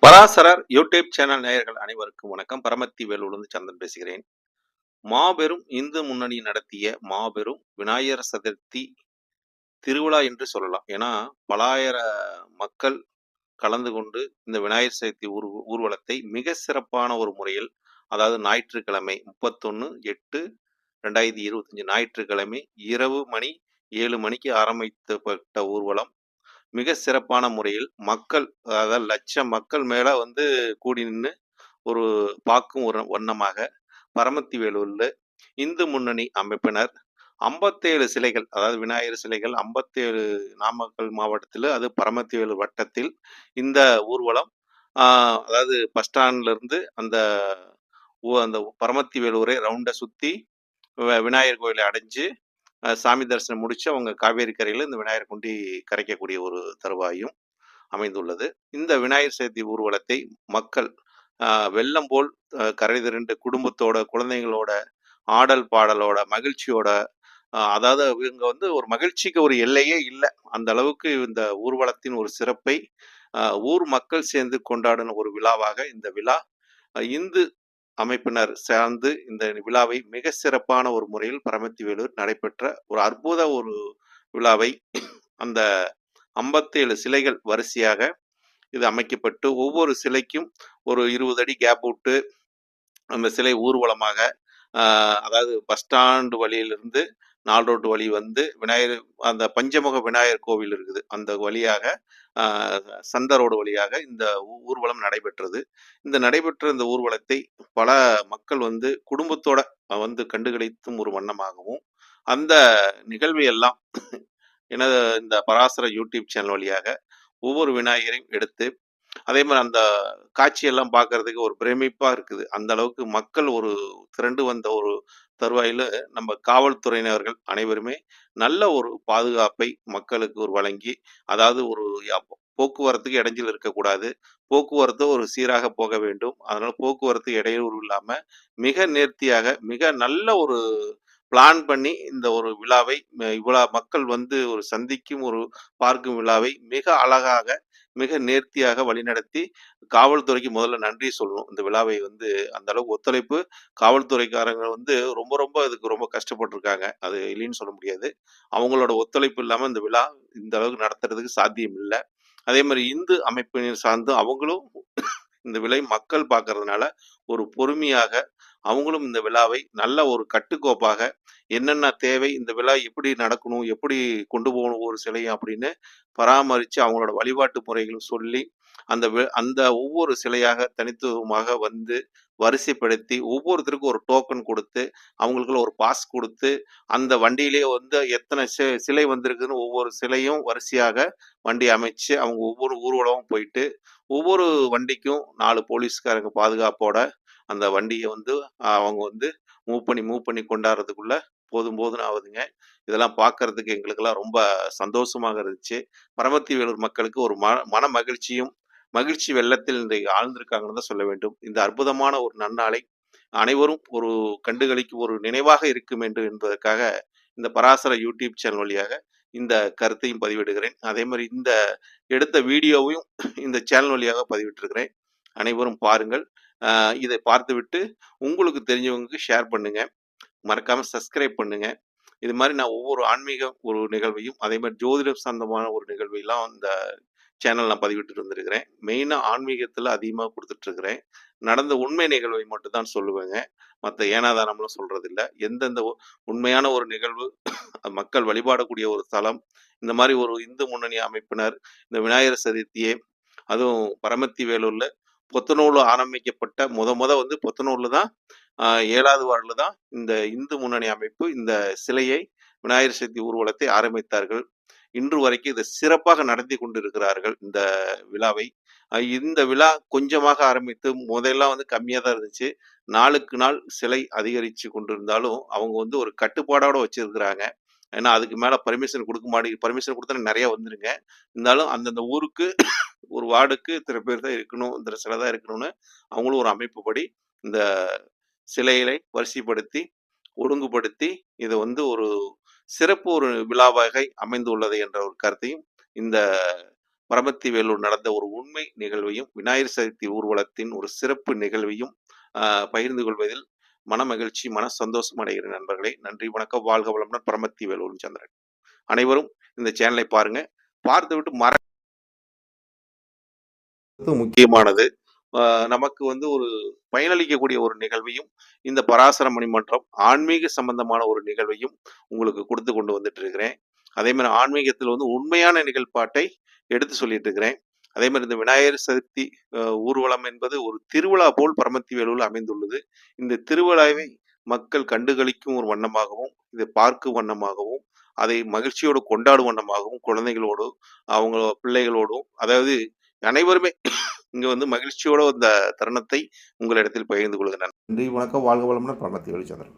பராசரர் YouTube channel நேயர்கள் அனைவருக்கும் வணக்கம். பரமத்தி வேலூர்லேருந்து சந்திரன் பேசுகிறேன். மாபெரும் இந்து முன்னணி நடத்திய மாபெரும் விநாயகர் சதுர்த்தி திருவிழா என்று சொல்லலாம். ஏன்னா, பலாயிர மக்கள் கலந்து கொண்டு இந்த விநாயகர் சதுர்த்தி ஊர்வலத்தை மிக சிறப்பான ஒரு முறையில், அதாவது ஞாயிற்றுக்கிழமை 31/8/2025 ஞாயிற்றுக்கிழமை இரவு மணி 7 மணிக்கு ஆரம்பிக்கப்பட்ட ஊர்வலம் மிக சிறப்பான முறையில் மக்கள், அதாவது லட்சம் மக்கள் மேல கூடி நின்னு ஒரு பார்க்கும் ஒரு வண்ணமாக பரமத்தி வேலூர்ல இந்து முன்னணி அமைப்பினர் 57 சிலைகள், அதாவது விநாயகர் சிலைகள் 57, நாமக்கல் மாவட்டத்தில், அது பரமத்தி வேலூர் வட்டத்தில் இந்த ஊர்வலம் அதாவது பஸ் ஸ்டாண்ட்ல இருந்து அந்த பரமத்தி வேலூரை ரவுண்டை சுற்றி விநாயகர் கோயிலை அடைஞ்சு சாமி தரிசனம் முடிச்சு அவங்க காவேரி கரையில் இந்த விநாயகர் கொண்டு கரைக்கக்கூடிய ஒரு தருவாயும் அமைந்துள்ளது. இந்த விநாயகர் சதுர்த்தி ஊர்வலத்தை மக்கள் வெள்ளம் போல் கரை திரண்டு குடும்பத்தோட, குழந்தைங்களோட, ஆடல் பாடலோட, மகிழ்ச்சியோட, அதாவது இவங்க ஒரு மகிழ்ச்சிக்கு ஒரு எல்லையே இல்லை. அந்த அளவுக்கு இந்த ஊர்வலத்தின் ஒரு சிறப்பை ஊர் மக்கள் சேர்ந்து கொண்டாடின ஒரு விழாவாக இந்த விழா, இந்து அமைப்பினர் சார்ந்து இந்த விழாவை மிக சிறப்பான ஒரு முறையில் பரமத்தி வேலூர் நடைபெற்ற ஒரு அற்புத ஒரு விழாவை அந்த 57 சிலைகள் வரிசையாக இது அமைக்கப்பட்டு ஒவ்வொரு சிலைக்கும் ஒரு 20 அடி கேப் விட்டு அந்த சிலை ஊர்வலமாக, அதாவது பஸ் ஸ்டாண்டு வழியிலிருந்து 4 ரோட்டு வழி விநாயகர், அந்த பஞ்சமுக விநாயகர் கோவில் இருக்குது, அந்த வழியாக சந்த ரோடு வழியாக இந்த ஊர்வலம் நடைபெற்றது. இந்த நடைபெற்ற இந்த ஊர்வலத்தை பல மக்கள் குடும்பத்தோட கண்டுகளித்தும் ஒரு வண்ணமாகவும் அந்த நிகழ்வை எல்லாம் எனது இந்த பராசர யூடியூப் சேனல் வழியாக ஒவ்வொரு விநாயகரையும் எடுத்து, அதே மாதிரி அந்த காட்சியெல்லாம் பார்க்கறதுக்கு ஒரு பிரமிப்பா இருக்குது. அந்த அளவுக்கு மக்கள் ஒரு திரண்டு வந்த ஒரு தருவாயில நம்ம காவல்துறையினர்கள் அனைவருமே நல்ல ஒரு பாதுகாப்பை மக்களுக்கு ஒரு வழங்கி, அதாவது ஒரு போக்குவரத்துக்கு இடைஞ்சல் இருக்கக்கூடாது, போக்குவரத்து ஒரு சீராக போக வேண்டும், அதனால போக்குவரத்து இடையூறு இல்லாம மிக நேர்த்தியாக மிக நல்ல ஒரு பிளான் பண்ணி இந்த ஒரு விழாவை இவ்வளவு மக்கள் ஒரு சந்திக்கும் ஒரு பார்க்கும் விழாவை மிக அழகாக மிக நேர்த்தியாக வழிநடத்தி, காவல்துறைக்கு முதல்ல நன்றி சொல்லணும். இந்த விழாவை அந்த அளவுக்கு ஒத்துழைப்பு காவல்துறைக்காரங்க ரொம்ப ரொம்ப இதுக்கு ரொம்ப கஷ்டப்பட்டிருக்காங்க. அது இல்லைன்னு சொல்ல முடியாது. அவங்களோட ஒத்துழைப்பு இல்லாம இந்த விழா இந்த அளவுக்கு நடத்துறதுக்கு சாத்தியம் இல்ல. அதே மாதிரி இந்து அமைப்பினர் சார்ந்து அவங்களும் இந்த விலை மக்கள் பார்க்கறதுனால ஒரு பொறுமையாக அவங்களும் இந்த விழாவை நல்ல ஒரு கட்டுக்கோப்பாக என்னென்ன தேவை, இந்த விழா எப்படி நடக்கணும், எப்படி கொண்டு போகணும் ஒரு சிலையை அப்படின்னு பராமரித்து அவங்களோட வழிபாட்டு முறைகளும் சொல்லி அந்த ஒவ்வொரு சிலையாக தனித்துவமாக வரிசைப்படுத்தி ஒவ்வொருத்தருக்கும் ஒரு டோக்கன் கொடுத்து அவங்களுக்குள்ள ஒரு பாஸ் கொடுத்து அந்த வண்டியிலே எத்தனை சிலை வந்திருக்குன்னு ஒவ்வொரு சிலையும் வரிசையாக வண்டி அமைச்சு அவங்க ஒவ்வொரு ஊர்வலமும் போயிட்டு ஒவ்வொரு வண்டிக்கும் 4 போலீஸ்காரங்க பாதுகாப்போட அந்த வண்டியை அவங்க மூவ் பண்ணி கொண்டாடுறதுக்குள்ள போதும் போதும்னு ஆகுதுங்க. இதெல்லாம் பார்க்கறதுக்கு எங்களுக்கெல்லாம் ரொம்ப சந்தோஷமாக இருந்துச்சு. பரமத்தி வேலூர் மக்களுக்கு ஒரு மன மகிழ்ச்சியும் மகிழ்ச்சி வெள்ளத்தில் இன்றைக்கு ஆழ்ந்திருக்காங்கன்னு தான் சொல்ல வேண்டும். இந்த அற்புதமான ஒரு நன்னாளை அனைவரும் ஒரு கண்டுகளிக்கு ஒரு நினைவாக இருக்கும் என்பதற்காக இந்த பராசர யூடியூப் சேனல் வழியாக இந்த கருத்தையும் பதிவிடுகிறேன். அதே மாதிரி இந்த எடுத்த வீடியோவையும் இந்த சேனல் வழியாக பதிவிட்டிருக்கிறேன். அனைவரும் பாருங்கள். இதை பார்த்துவிட்டு உங்களுக்கு தெரிஞ்சவங்களுக்கு ஷேர் பண்ணுங்க. மறக்காம சப்ஸ்கிரைப் பண்ணுங்க. இது மாதிரி நான் ஒவ்வொரு ஆன்மீக ஒரு நிகழ்வையும், அதே மாதிரி ஜோதிடம் சம்பந்தமான ஒரு நிகழ்வையெல்லாம் இந்த சேனல் நான் பதிவிட்டு வந்திருக்கிறேன். மெயினா ஆன்மீகத்துல அதிகமா கொடுத்துட்டு இருக்கிறேன். நடந்த உண்மை நிகழ்வை மட்டும் தான் சொல்லுவேங்க. மற்ற ஏனாதானம்லாம் சொல்றது இல்ல. எந்தெந்த உண்மையான ஒரு நிகழ்வு, மக்கள் வழிபாடக்கூடிய ஒரு ஸ்தலம், இந்த மாதிரி ஒரு இந்து முன்னணி அமைப்பினர் இந்த விநாயகர் சதுர்த்தியை, அதுவும் பரமத்தி வேலூர்ல பொத்தனூர்ல ஆரம்பிக்கப்பட்ட பொத்தனூர்ல தான் 7வது வார்டுல தான் இந்த இந்து முன்னணி அமைப்பு இந்த சிலையை விநாயகர் சதுர்த்தி ஊர்வலத்தை ஆரம்பித்தார்கள். இன்று வரைக்கும் இதை சிறப்பாக நடத்தி கொண்டிருக்கிறார்கள் இந்த விழாவை. இந்த விழா கொஞ்சமாக ஆரம்பித்து முதல்லாம் கம்மியாக தான் இருந்துச்சு. நாளுக்கு நாள் சிலை அதிகரித்து கொண்டிருந்தாலும் அவங்க ஒரு கட்டுப்பாடோட வச்சிருக்கிறாங்க. ஏன்னா அதுக்கு மேல பர்மிஷன் கொடுக்க மாட்டேங்குது. பர்மிஷன் கொடுத்தா நிறைய வந்துருங்க. இருந்தாலும் அந்தந்த ஊருக்கு ஒரு வார்டுக்கு இத்தனை பேர் தான் இருக்கணும், இத்தனை சிலை தான் இருக்கணும்னு அவங்களும் ஒரு அமைப்புப்படி இந்த சிலைகளை வரிசைப்படுத்தி ஒழுங்குபடுத்தி இதை ஒரு சிறப்பு ஒரு விழாவாக அமைந்துள்ளது என்ற ஒரு கருத்தையும் இந்த பரமத்தி வேலூர் நடந்த ஒரு உண்மை நிகழ்வையும், விநாயகர் சதுர்த்தி ஊர்வலத்தின் ஒரு சிறப்பு நிகழ்வையும் பகிர்ந்து கொள்வதில் மனமகிழ்ச்சி, சந்தோஷம் அடைகிறேன் நண்பர்களே. நன்றி, வணக்கம். வாழ்க வளமுடன். பரமத்தி வேலூர் சந்திரன். அனைவரும் இந்த சேனலை பாருங்க. பார்த்துவிட்டு முக்கியமானது. நமக்கு வந்து ஒரு பயனளிக்கக்கூடிய ஒரு நிகழ்வையும், இந்த பராசர மணிமன்றம் ஆன்மீக சம்பந்தமான ஒரு நிகழ்வையும் உங்களுக்கு கொடுத்து கொண்டு வந்துட்டு இருக்கிறேன். அதே மாதிரி ஆன்மீகத்தில் வந்து உண்மையான நிகழ்பாட்டை எடுத்து சொல்லிட்டு இருக்கிறேன். அதே மாதிரி இந்த விநாயகர் சதுர்த்தி ஊர்வலம் என்பது ஒரு திருவிழா போல் பரமத்தி வேலூரில் அமைந்துள்ளது. இந்த திருவிழாவை மக்கள் கண்டுகளிக்கும் ஒரு வண்ணமாகவும், இதை பார்க்கும் வண்ணமாகவும், அதை மகிழ்ச்சியோடு கொண்டாடும் வண்ணமாகவும், குழந்தைகளோடு, அவங்க பிள்ளைகளோடும், அதாவது அனைவருமே இங்க வந்து மகிழ்ச்சியோட இந்த தருணத்தை உங்களிடத்தில் பகிர்ந்து கொள்கிறேன். நன்றி, வணக்கம். வாழ்க வளமுடன். பரமத்தி வேலுச்சந்திரன்.